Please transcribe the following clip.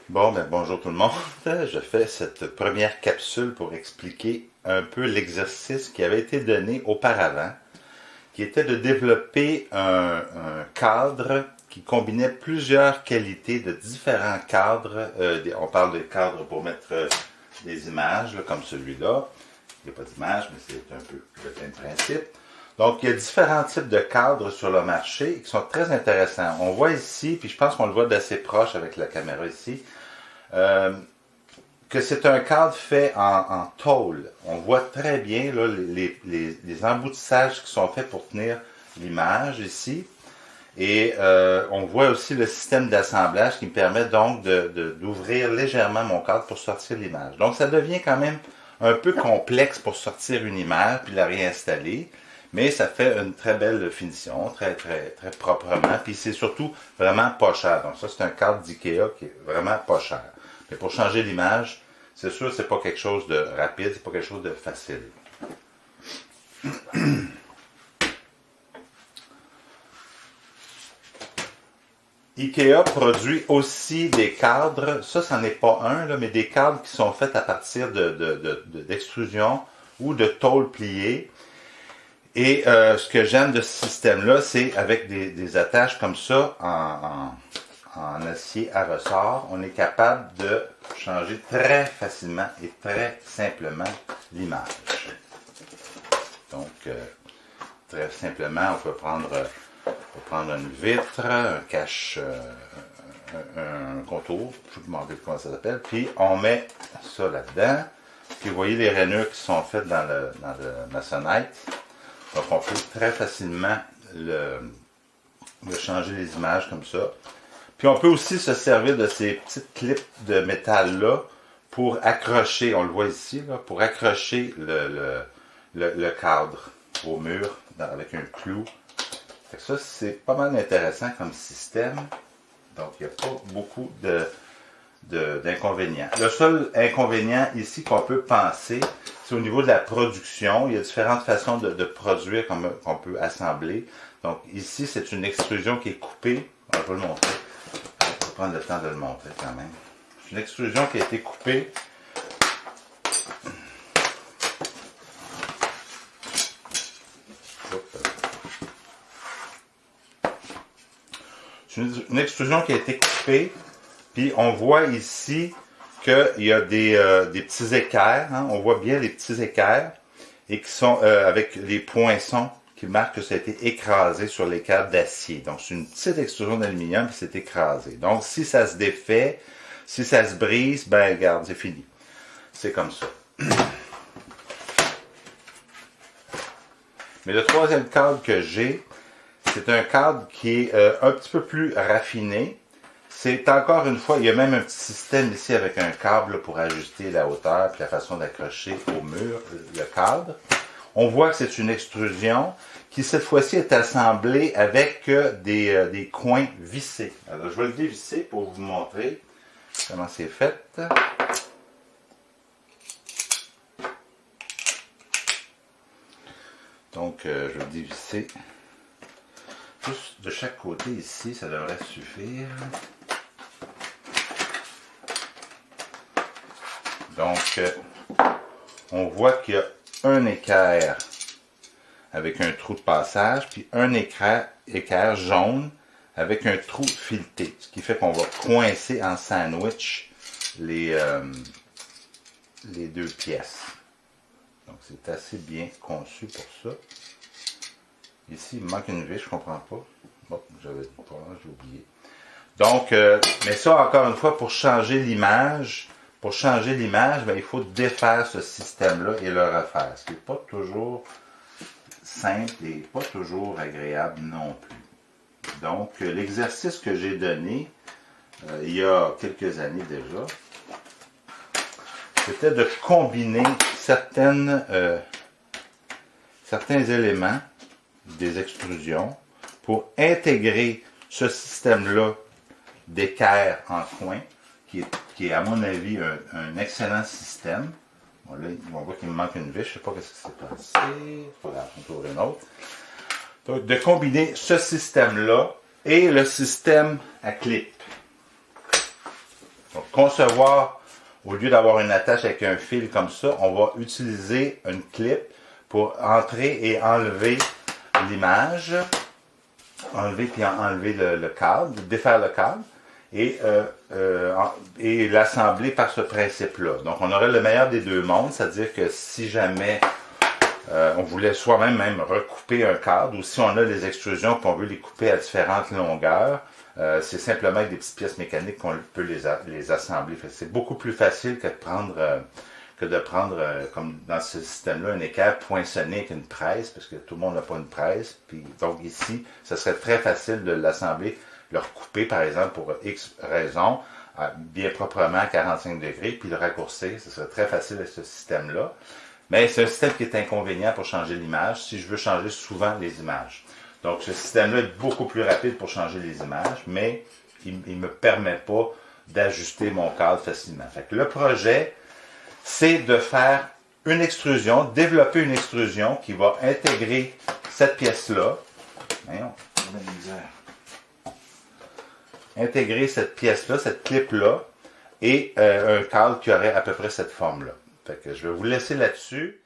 Bon, ben bonjour tout le monde. Je fais cette première capsule pour expliquer un peu l'exercice qui avait été donné auparavant, qui était de développer un cadre qui combinait plusieurs qualités de différents cadres. On parle de cadres pour mettre des images, là, comme celui-là. Il n'y a pas d'image, mais c'est un peu le même principe. Donc, il y a différents types de cadres sur le marché qui sont très intéressants. On voit ici, puis je pense qu'on le voit d'assez proche avec la caméra ici, euh, que c'est un cadre fait en tôle. On voit très bien là, les emboutissages qui sont faits pour tenir l'image ici. Et on voit aussi le système d'assemblage qui me permet donc d'ouvrir légèrement mon cadre pour sortir l'image. Donc ça devient quand même un peu complexe pour sortir une image puis la réinstaller, mais ça fait une très belle finition, très proprement. Puis c'est surtout vraiment pas cher. Donc ça c'est un cadre d'IKEA qui est vraiment pas cher. Mais pour changer l'image, c'est sûr c'est pas quelque chose de rapide, c'est pas quelque chose de facile. IKEA produit aussi des cadres, ça, c'en est pas un, là, mais des cadres qui sont faits à partir d'extrusion ou de tôle pliée. Et ce que j'aime de ce système-là, c'est avec des attaches comme ça en acier à ressort, on est capable de changer très facilement et très simplement l'image. Donc, très simplement, on peut prendre une vitre, un cache, un contour, je ne me rappelle comment ça s'appelle, puis on met ça là-dedans. Puis vous voyez les rainures qui sont faites dans le maçonnette. Donc on peut très facilement le changer les images comme ça. Puis on peut aussi se servir de ces petites clips de métal-là pour accrocher, on le voit ici, là, pour accrocher le cadre au mur avec un clou. Fait que ça, c'est pas mal intéressant comme système. Donc, il n'y a pas beaucoup d'inconvénients. Le seul inconvénient ici qu'on peut penser, c'est au niveau de la production. Il y a différentes façons de produire qu'on peut assembler. Donc, ici, c'est une extrusion qui est coupée. On va le montrer. On va prendre le temps de le montrer quand même. C'est une extrusion qui a été coupée. C'est une extrusion qui a été coupée, puis on voit ici qu'il y a des petits équerres, hein? On voit bien les petits équerres, et qui sont avec les poinçons qui marquent que ça a été écrasé sur l'équerre d'acier. Donc c'est une petite extrusion d'aluminium qui s'est écrasée. Donc si ça se défait, si ça se brise, ben regarde, c'est fini. C'est comme ça. Mais le troisième cadre que j'ai, c'est un cadre qui est un petit peu plus raffiné. C'est encore une fois, il y a même un petit système ici avec un câble pour ajuster la hauteur et la façon d'accrocher au mur le cadre. On voit que c'est une extrusion qui cette fois-ci est assemblée avec des coins vissés. Alors je vais le dévisser pour vous montrer comment c'est fait. Donc je vais le dévisser. Juste de chaque côté ici, ça devrait suffire. Donc, on voit qu'il y a un équerre avec un trou de passage, puis un équerre jaune avec un trou fileté. Ce qui fait qu'on va coincer en sandwich les deux pièces. Donc, c'est assez bien conçu pour ça. Ici, il me manque une vis, je ne comprends pas. Bon, j'ai oublié. Donc, mais ça, encore une fois, pour changer l'image, ben, il faut défaire ce système-là et le refaire. Ce qui n'est pas toujours simple et pas toujours agréable non plus. Donc, l'exercice que j'ai donné il y a quelques années déjà, c'était de combiner certains éléments des extrusions pour intégrer ce système-là d'équerre en coin, qui est à mon avis un excellent système. Bon, là, on voit qu'il me manque une vis, je ne sais pas ce qui s'est passé. Il faudra en trouver une autre. Donc, de combiner ce système-là et le système à clip. Donc, concevoir, au lieu d'avoir une attache avec un fil comme ça, on va utiliser une clip pour entrer et enlever l'image, enlever puis enlever le câble, défaire le câble et l'assembler par ce principe-là. Donc on aurait le meilleur des deux mondes, c'est-à-dire que si jamais on voulait soi-même même recouper un cadre ou si on a les extrusions qu'on veut les couper à différentes longueurs, c'est simplement avec des petites pièces mécaniques qu'on peut les assembler. C'est beaucoup plus facile que de prendre, comme dans ce système-là, un équerre poinçonné avec une presse, parce que tout le monde n'a pas une presse. Puis, donc ici, ce serait très facile de l'assembler, le recouper par exemple pour X raison, bien proprement à 45 degrés, puis le raccourcir. Ce serait très facile avec ce système-là. Mais c'est un système qui est inconvénient pour changer l'image si je veux changer souvent les images. Donc ce système-là est beaucoup plus rapide pour changer les images, mais il ne me permet pas d'ajuster mon cadre facilement. Fait que le projet, c'est de faire une extrusion, développer une extrusion qui va intégrer cette pièce-là. Voyons, on a de misère. Intégrer cette pièce-là, cette clip-là, et un cadre qui aurait à peu près cette forme-là. Fait que je vais vous laisser là-dessus.